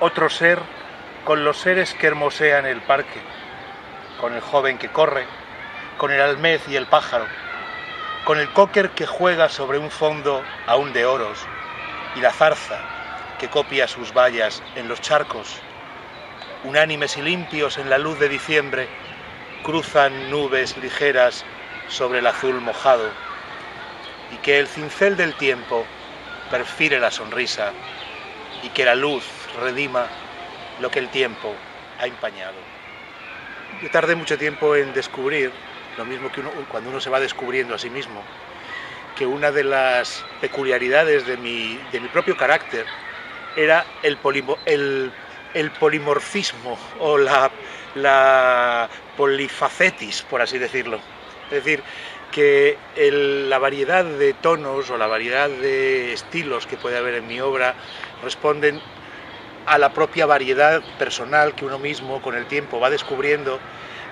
otro ser con los seres que hermosean el parque, con el joven que corre, con el almez y el pájaro, con el cóquer que juega sobre un fondo aún de oros y la zarza que copia sus bayas en los charcos. Unánimes y limpios en la luz de diciembre, cruzan nubes ligeras sobre el azul mojado, y que el cincel del tiempo perfile la sonrisa y que la luz redima lo que el tiempo ha empañado. Yo tardé mucho tiempo en descubrir, lo mismo que cuando uno se va descubriendo a sí mismo, que una de las peculiaridades de mi propio carácter era el polimorfismo o la polifacetis, por así decirlo. Es decir, que la variedad de tonos o la variedad de estilos que puede haber en mi obra responden a la propia variedad personal que uno mismo con el tiempo va descubriendo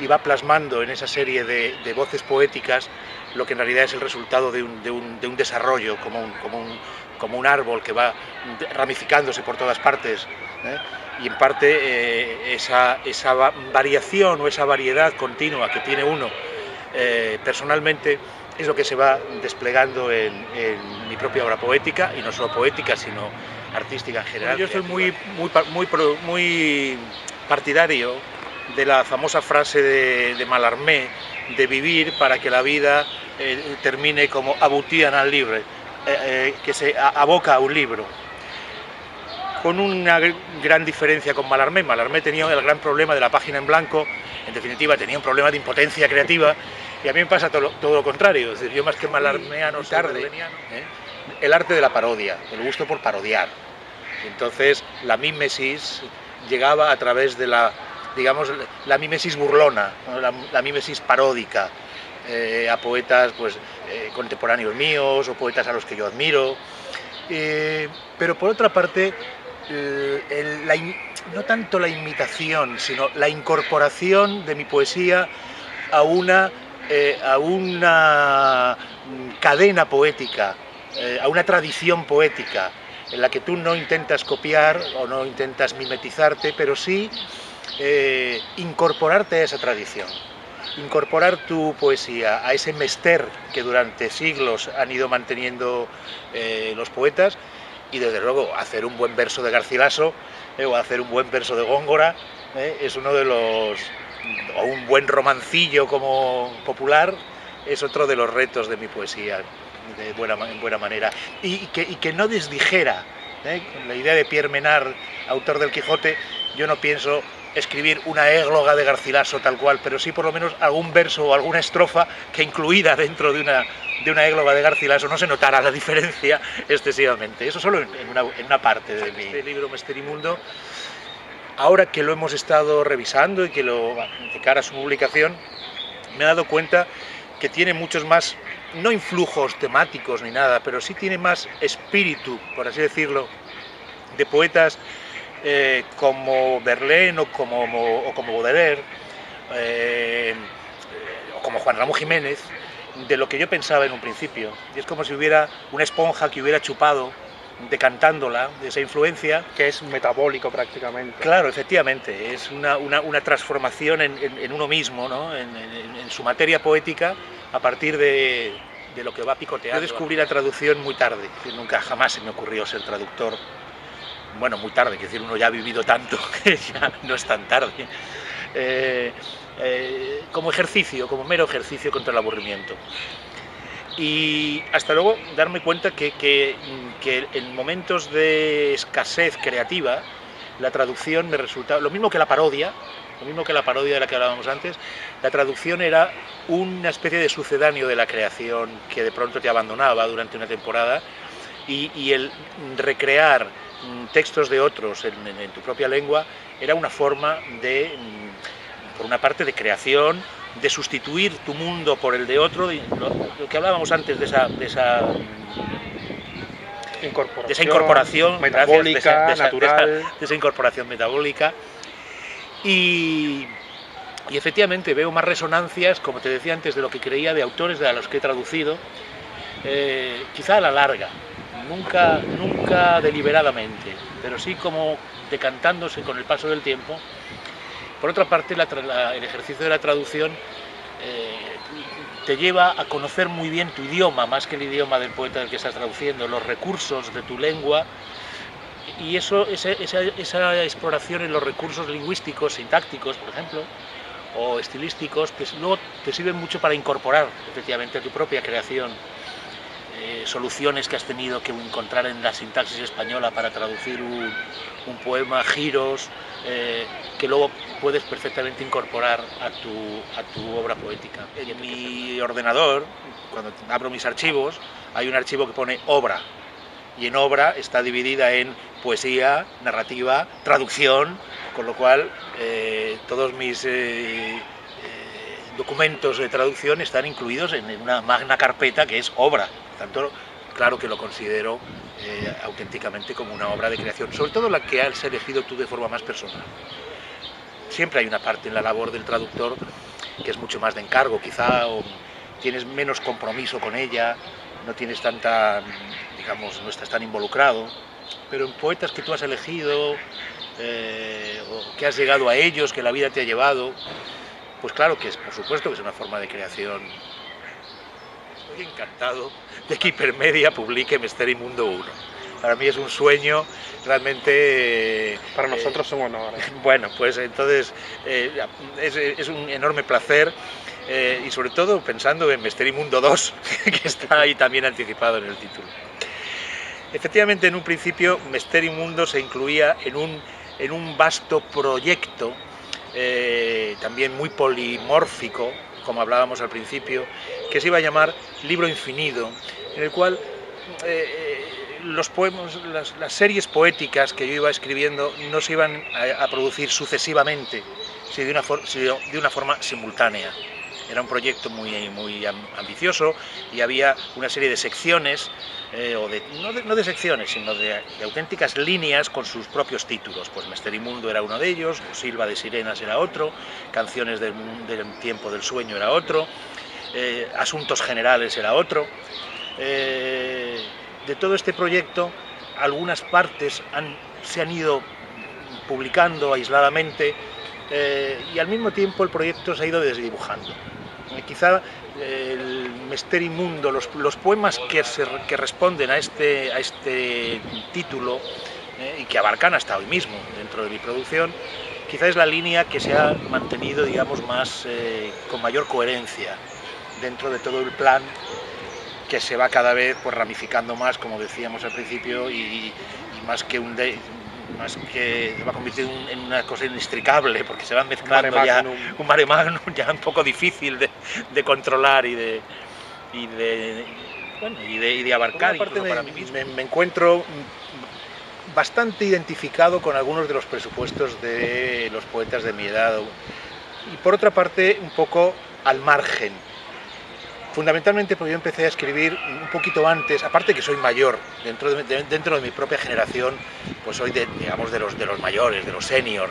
y va plasmando en esa serie de voces poéticas lo que en realidad es el resultado de un desarrollo como un árbol que va ramificándose por todas partes, ¿eh? Y en parte esa variación o esa variedad continua que tiene uno personalmente es lo que se va desplegando en mi propia obra poética, y no solo poética sino artística en general. Yo soy muy partidario de la famosa frase de Mallarmé de vivir para que la vida termine como aboutir en un livre, que se aboca a un libro. Con una gran diferencia con Mallarmé. Mallarmé tenía el gran problema de la página en blanco, en definitiva tenía un problema de impotencia creativa, y a mí me pasa todo lo contrario. Es decir, yo más que malarmeano tarde, el arte de la parodia, el gusto por parodiar. Entonces la mímesis llegaba a través de la mímesis burlona, ¿no? la mímesis paródica, a poetas contemporáneos míos o poetas a los que yo admiro. Pero por otra parte, no tanto la imitación, sino la incorporación de mi poesía a una cadena poética, a una tradición poética, en la que tú no intentas copiar o no intentas mimetizarte, pero sí incorporarte a esa tradición, incorporar tu poesía a ese mester que durante siglos han ido manteniendo los poetas, y desde luego hacer un buen verso de Garcilaso o hacer un buen verso de Góngora es uno de los, o un buen romancillo como popular, es otro de los retos de mi poesía, en buena manera, y que no desdijera la idea de Pierre Menard, autor del Quijote. Yo no pienso escribir una égloga de Garcilaso tal cual, pero sí por lo menos algún verso o alguna estrofa que incluida dentro de una égloga de Garcilaso no se notara la diferencia excesivamente. Eso solo en una parte de mi libro Mesterimundo. Ahora que lo hemos estado revisando y de cara a su publicación, me he dado cuenta que tiene muchos más, no influjos temáticos ni nada, pero sí tiene más espíritu, por así decirlo, de poetas como Verlaine o como Baudelaire, o como Juan Ramón Jiménez, de lo que yo pensaba en un principio. Y es como si hubiera una esponja que hubiera chupado, decantándola, de esa influencia. Que es metabólico prácticamente. Claro, efectivamente, es una transformación en uno mismo, ¿no? en su materia poética, a partir de lo que va picoteando. Yo descubrí la traducción muy tarde, que nunca jamás se me ocurrió ser traductor. Bueno, muy tarde, quiero decir, uno ya ha vivido tanto que ya no es tan tarde. Como ejercicio, como mero ejercicio contra el aburrimiento. Y hasta luego darme cuenta que en momentos de escasez creativa, la traducción me resultaba, lo mismo que la parodia de la que hablábamos antes, la traducción era una especie de sucedáneo de la creación que de pronto te abandonaba durante una temporada, y el recrear textos de otros en tu propia lengua era una forma por una parte, de creación, de sustituir tu mundo por el de otro, lo que hablábamos antes de esa incorporación metabólica, natural, de esa incorporación metabólica. Y efectivamente veo más resonancias, como te decía antes, de lo que creía de autores a los que he traducido, quizá a la larga, nunca deliberadamente, pero sí como decantándose con el paso del tiempo. Por otra parte, el ejercicio de la traducción te lleva a conocer muy bien tu idioma, más que el idioma del poeta del que estás traduciendo, los recursos de tu lengua, y esa exploración en los recursos lingüísticos, sintácticos, por ejemplo, o estilísticos, pues luego te sirven mucho para incorporar efectivamente a tu propia creación soluciones que has tenido que encontrar en la sintaxis española para traducir un poema, giros que luego puedes perfectamente incorporar a tu obra poética. En mi ordenador, cuando abro mis archivos, hay un archivo que pone obra, y en obra está dividida en poesía, narrativa, traducción, con lo cual todos mis documentos de traducción están incluidos en una magna carpeta que es obra. Por tanto, claro que lo considero auténticamente como una obra de creación, sobre todo la que has elegido tú de forma más personal. Siempre hay una parte en la labor del traductor que es mucho más de encargo, quizá, o tienes menos compromiso con ella, no tienes tanta, digamos, no estás tan involucrado, pero en poetas que tú has elegido, o que has llegado a ellos, que la vida te ha llevado, pues claro que es, por supuesto que es una forma de creación. Estoy encantado de que Hipermedia publique Mesteri Mundo 1. Para mí es un sueño, realmente... Para nosotros es un honor. Bueno, pues entonces es un enorme placer, y sobre todo pensando en Mesteri Mundo 2, que está ahí también anticipado en el título. Efectivamente, en un principio, Mesteri Mundo se incluía en un vasto proyecto, también muy polimórfico, como hablábamos al principio, que se iba a llamar Libro Infinito, en el cual los poemas, las series poéticas que yo iba escribiendo no se iban a producir sucesivamente, sino de una forma simultánea. Era un proyecto muy ambicioso, y había una serie de secciones, no de secciones, sino de auténticas líneas con sus propios títulos. Pues Mesteri Mundo era uno de ellos, Silva de Sirenas era otro, Canciones del Tiempo del Sueño era otro, Asuntos Generales era otro. De todo este proyecto, algunas partes se han ido publicando aisladamente, y al mismo tiempo el proyecto se ha ido desdibujando. Quizá el Mesteri Mundo, los poemas que responden a este título, y que abarcan hasta hoy mismo dentro de mi producción, quizá es la línea que se ha mantenido, digamos, con mayor coherencia dentro de todo el plan, que se va cada vez pues ramificando más, como decíamos al principio, y más que se va a convertir en una cosa inextricable, porque se van mezclando un mare magnum ya un poco difícil de controlar y de abarcar. Incluso para mí mismo. Me encuentro bastante identificado con algunos de los presupuestos de los poetas de mi edad, y por otra parte un poco al margen. Fundamentalmente porque yo empecé a escribir un poquito antes, aparte que soy mayor, dentro de mi propia generación, pues soy digamos de los mayores, de los senior,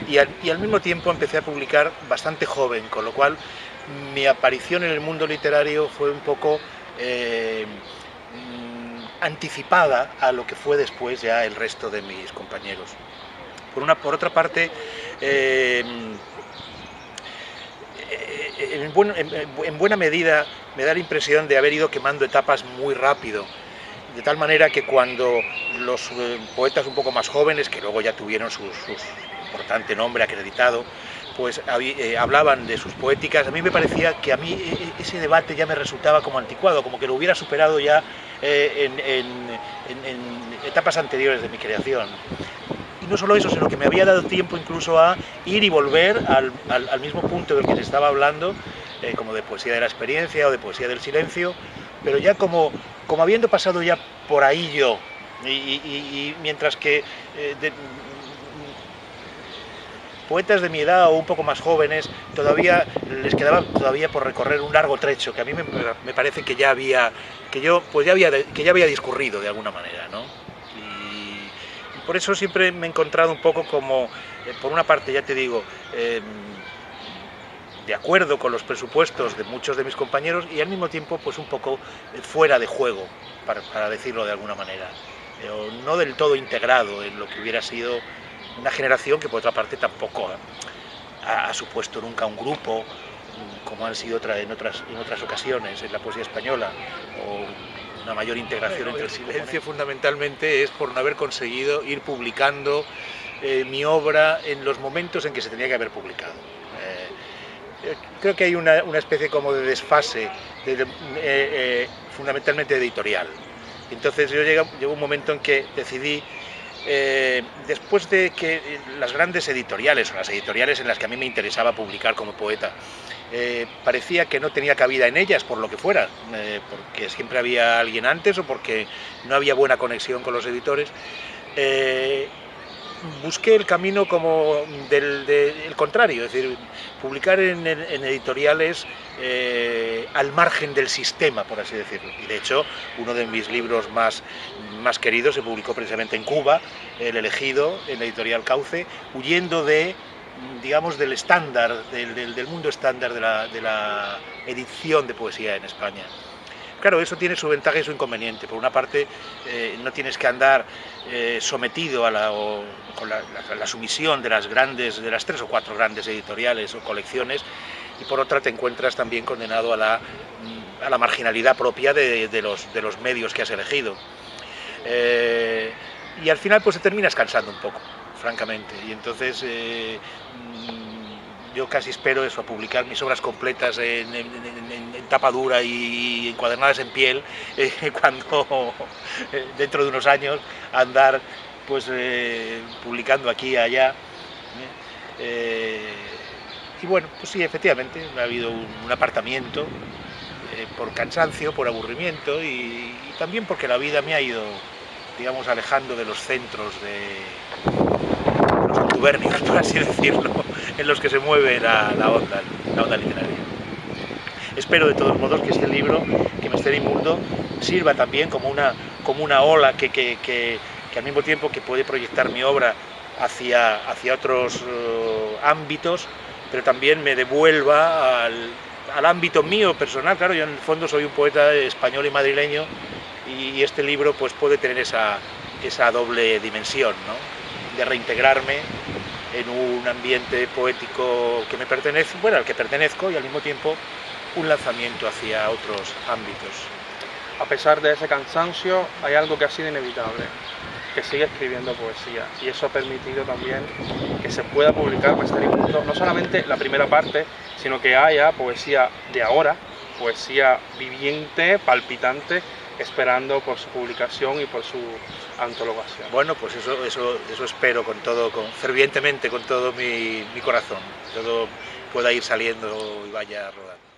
y al mismo tiempo empecé a publicar bastante joven, con lo cual mi aparición en el mundo literario fue un poco anticipada a lo que fue después ya el resto de mis compañeros. Por otra parte, en buena medida me da la impresión de haber ido quemando etapas muy rápido, de tal manera que cuando los poetas un poco más jóvenes, que luego ya tuvieron su importante nombre acreditado, pues hablaban de sus poéticas, a mí me parecía que a mí ese debate ya me resultaba como anticuado, como que lo hubiera superado ya en etapas anteriores de mi creación. Y no solo eso, sino que me había dado tiempo incluso a ir y volver al mismo punto del que se estaba hablando, como de poesía de la experiencia o de poesía del silencio, pero ya como habiendo pasado ya por ahí yo, y mientras que poetas de mi edad o un poco más jóvenes todavía les quedaba por recorrer un largo trecho que a mí me parece que ya había discurrido de alguna manera, ¿no? Por eso siempre me he encontrado un poco como, por una parte, ya te digo, de acuerdo con los presupuestos de muchos de mis compañeros y al mismo tiempo pues un poco fuera de juego, para decirlo de alguna manera, o no del todo integrado en lo que hubiera sido una generación que por otra parte tampoco ha supuesto nunca un grupo como han sido en otras ocasiones en la poesía española, o una mayor integración entre el silencio. Fundamentalmente es por no haber conseguido ir publicando mi obra en los momentos en que se tenía que haber publicado. Creo que hay una especie como de desfase, fundamentalmente editorial. Entonces yo llegó un momento en que decidí, después de que las grandes editoriales, o las editoriales en las que a mí me interesaba publicar como poeta, parecía que no tenía cabida en ellas por lo que fuera, porque siempre había alguien antes o porque no había buena conexión con los editores, busqué el camino como del contrario, es decir, publicar en editoriales al margen del sistema, por así decirlo. Y de hecho, uno de mis libros más queridos se publicó precisamente en Cuba, El elegido, en la editorial Cauce, huyendo digamos, del estándar, del mundo estándar de la edición de poesía en España. Claro, eso tiene su ventaja y su inconveniente. Por una parte, no tienes que andar sometido con la sumisión de las 3 o 4 grandes editoriales o colecciones, y por otra te encuentras también condenado a la marginalidad propia de los medios que has elegido. Y al final pues te terminas cansando un poco, francamente, y entonces yo casi espero eso, a publicar mis obras completas en tapa dura y encuadernadas en piel, cuando dentro de unos años andar pues publicando aquí y allá. Y bueno, pues sí, efectivamente, ha habido un apartamiento por cansancio, por aburrimiento y también porque la vida me ha ido, digamos, alejando de los centros de los contubernios, por así decirlo, en los que se mueve la onda literaria. Espero de todos modos que este libro, Que Mester Inmundo, sirva también como una ola que al mismo tiempo que puede proyectar mi obra hacia otros ámbitos, pero también me devuelva al ámbito mío personal. Claro, yo en el fondo soy un poeta español y madrileño, y este libro pues puede tener esa doble dimensión, ¿no? De reintegrarme en un ambiente poético que me pertenece, bueno, al que pertenezco, y al mismo tiempo un lanzamiento hacia otros ámbitos. A pesar de ese cansancio, hay algo que ha sido inevitable, que sigue escribiendo poesía, y eso ha permitido también que se pueda publicar Mester Inmundo, no solamente la primera parte, sino que haya poesía de ahora, poesía viviente, palpitante, esperando por su publicación y por su antologación. Bueno, pues eso espero fervientemente, con todo mi corazón, todo pueda ir saliendo y vaya rodando.